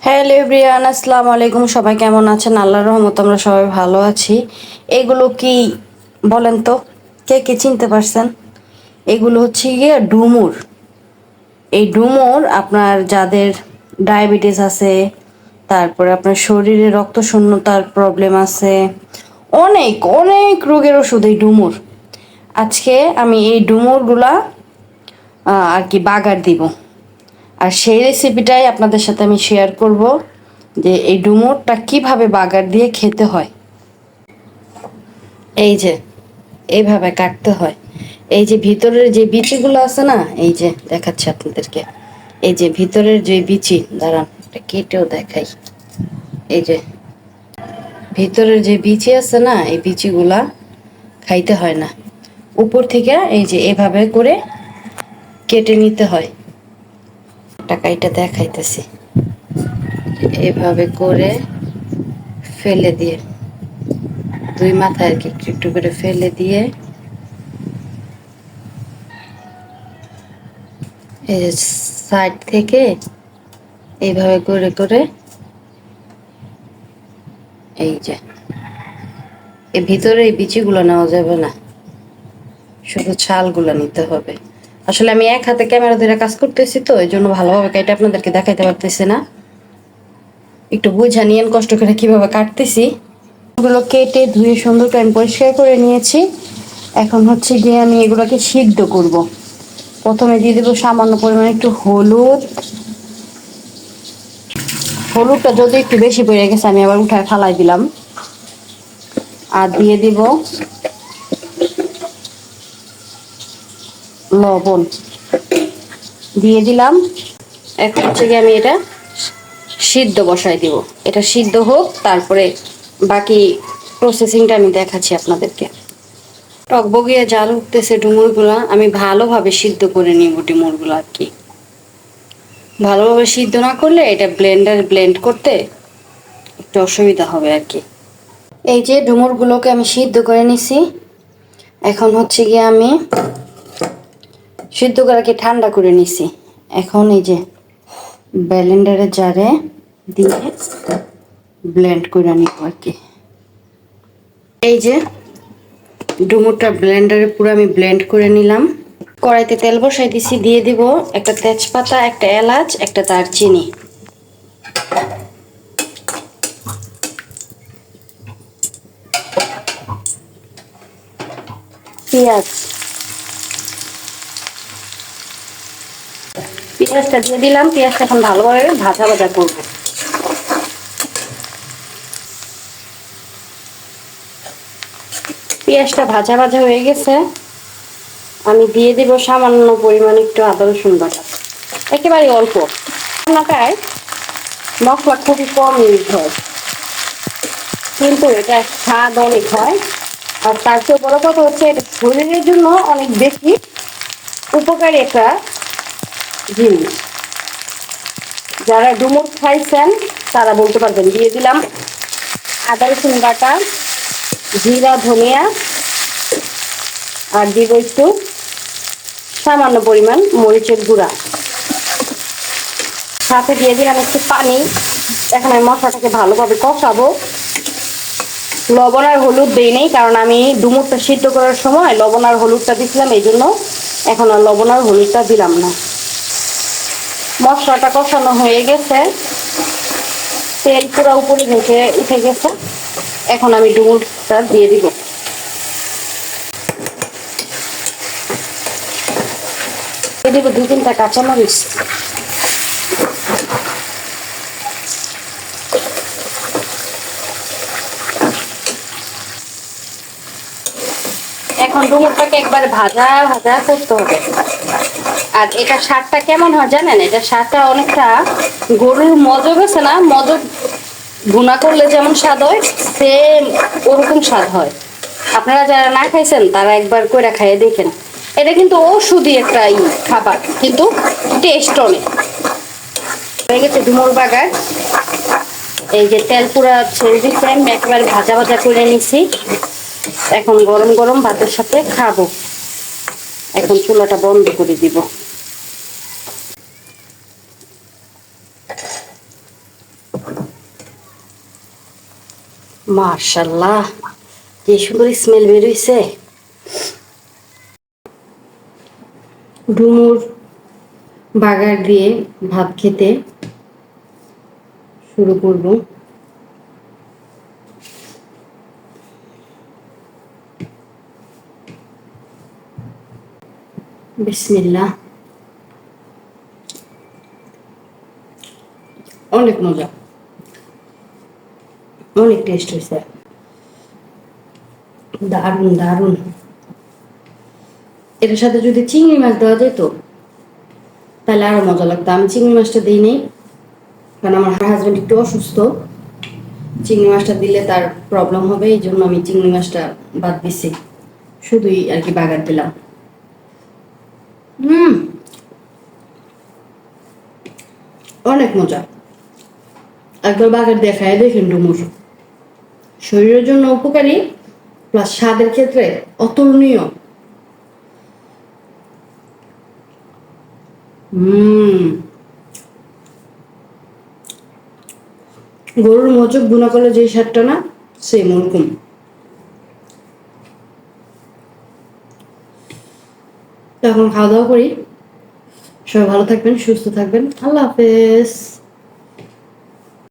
Hello everyone, আসসালামু আলাইকুম। সবাই কেমন আছেন? আল্লাহর রহমত আমরা সবাই ভালো আছি। এগুলো কি বলেন তো, কে কে চিনতে পারছেন? এগুলো হচ্ছে গিয়ে ডুমুর। এই ডুমুর আপনার যাদের ডায়াবেটিস আছে, তারপরে আপনার শরীরে রক্ত শূন্যতার প্রবলেম আছে, অনেক অনেক রোগের ওষুধ এই ডুমুর। আজকে আমি এই ডুমুরগুলা আর কি বাগার দিব, আর সেই রেসিপিটাই আপনাদের সাথে আমি শেয়ার করব যে এই ডুমুরটা কিভাবে বাগার দিয়ে খেতে হয়। এই যে এইভাবে কাটতে হয়। এই যে ভিতরের যে বিচিগুলো আছে না, এই যে দেখাচ্ছি আপনাদেরকে। এই যে ভিতরের যে বিচি, দাঁড়ান এটা কেটেও দেখাই। এই যে ভিতরের যে বিচি আছে না, এই বিচিগুলা খাইতে হয় না। উপর থেকে এই যে এভাবে করে কেটে নিতে হয়। টাকা এটা দেখাইতেছি, এভাবে করে ফেলে দিয়ে, দুই মাথায় আর কি একটু একটু করে ফেলে দিয়ে, এই যে সাইড থেকে এইভাবে করে করে, এই যে এর ভিতরে এই বিচিগুলো নেওয়া যাবে না, শুধু ছালগুলো নিতে হবে। আসলে আমি এক হাতে ক্যামেরা ধরে কাজ করতেছি, তো এই জন্য ভালোভাবে কেটে আপনাদেরকে দেখাইতে পারতেছি না। একটু বুঝা নিয়েন কষ্ট করে কিভাবে কাটতেছি। এগুলো কেটে ধুয়ে সুন্দর করে আমি পরিষ্কার করে নিয়েছি। এখন হচ্ছে গিয়ে আমি এগুলোকে সিদ্ধ করব। প্রথমে দিয়ে দেবো সামান্য পরিমাণে একটু হলুদ। হলুদটা যদি একটু বেশি পড়ে গেছে আমি আবার উঠায় ফালাই দিলাম। আর দিয়ে দিব লবণ, দিয়ে দিলাম। এখন হচ্ছে গিয়ে আমি এটা সিদ্ধ বসাই দিব। এটা সিদ্ধ হোক, তারপরে বাকি প্রসেসিংটা আমি দেখাচ্ছি আপনাদেরকে। টকবগিয়ে জাল উঠতেছে ডুমুরগুলা, আমি ভালোভাবে সিদ্ধ করে নিব ডুমুরগুলা আর কি। ভালোভাবে সিদ্ধ না করলে এটা ব্লেন্ড করতে একটু অসুবিধা হবে আর কি। এই যে ডুমুরগুলোকে আমি সিদ্ধ করে নিছি। এখন হচ্ছে গিয়ে আমি সিদ্ধ করাকে ঠান্ডা করে নিছি। এখন এই যে ব্লেন্ডারের জারে দিয়ে ব্লেন্ড করে নিব আর কি। এই যে ডুমুরটা ব্লেন্ডারে পুরো আমি ব্লেন্ড করে নিলাম। কড়াইতে তেল বসাই দিছি, দিয়ে দিব একটা তেজপাতা, একটা এলাচ, একটা দারচিনি, পেঁয়াজ। পেঁয়াজটা দিয়ে দিলাম। পেঁয়াজটা এখন ভালোভাবে ভাজা ভাজা করব। পেঁয়াজটা ভাজা ভাজা হয়ে গেছে, আমি দিয়ে দিব সামান্য পরিমাণে একটু আদা রসুন বাটা, একেবারে অল্প। রান্নাটায় মশলা খুবই কম ইউজ হয়, কিন্তু এটা স্বাদ অনেক হয়। আর তার চেয়ে বড় কথা হচ্ছে এটা শরীরের জন্য অনেক বেশি উপকারী একটা জিনিস। যারা ডুমুর খাইছেন তারা বলতে পারবেন। দিয়ে দিলাম আদা রসুন বাটা, জিরা, ধনিয়া, আর দিব একটু সামান্য পরিমাণ মরিচের গুঁড়া, সাথে দিয়ে দিলাম একটু পানি। এখন আমি মশলাটাকে ভালোভাবে কষাবো। লবণ আর হলুদ দেই নেই, কারণ আমি ডুমুরটা সিদ্ধ করার সময় লবণ আর হলুদটা দিছিলাম, এই জন্য এখন আর লবণ আর হলুদটা দিলাম না। মশলাটা কষানো হয়ে গেছে, তেল পুরো উপরে ভেসে উঠে গেছে। এখন আমি ডুমুরটা দিয়ে দিব। দিয়ে দিব 2-3টা কাঁচামরিচ। এখন ডুমুরটাকে একবার ভাজা ভাজা করতে হবে। আর এটা স্বাদটা কেমন হয় জানেন? এটা স্বাদটা অনেকটা গরুর মজক আছে না, মজক ভুনা করলে যেমন স্বাদ হয়, সেম ওরকম স্বাদ হয়। আপনারা যারা না খাইছেন তারা একবার করে খাইয়ে দেখেন। এটা কিন্তু ওষুধি একটা খাবার, কিন্তু টেস্ট অনেক। হয়ে গেছে ডুমুর বাগার। এই যে তেল পুরা ছেড়ে দিচ্ছে, আমি একবার ভাজা ভাজা করে নিছি। এখন গরম গরম ভাতের সাথে খাবো। এখন চুলাটা বন্ধ করে দিব। মাশাআল্লাহ, কি সুন্দর স্মেল বের হইছে। ডুমুর বাগার দিয়ে ভাত খেতে শুরু করব। বিসমিল্লাহ। অনেক মজা, অনেক টেস্ট হয়েছে, দারুণ দারুণ। এটার সাথে যদি চিংড়ি মাছ দেওয়া যেত তাহলে আরো মজা লাগতো। আমি চিংড়ি মাছটা দিই নেই, কারণ আমার হাজব্যান্ড একটু অসুস্থ। চিংড়ি মাছটা দিলে তার প্রবলেম হবে, এই জন্য আমি চিংড়ি মাছটা বাদ দিছি, শুধুই আর কি বাগার দিলাম। হুম, অনেক মজা। একবার বাগার দেখায় দেখেন ডুমুর, শরীরের জন্য উপকারী প্লাস স্বাদের ক্ষেত্রে অতুলনীয়। হুম, গরুর মোচক ভুনা করলে যে স্বাদটা না, সেম ওরকম। তো এখন খাওয়া দাওয়া করি। সবাই ভালো থাকবেন, সুস্থ থাকবেন। আল্লাহ হাফেজ।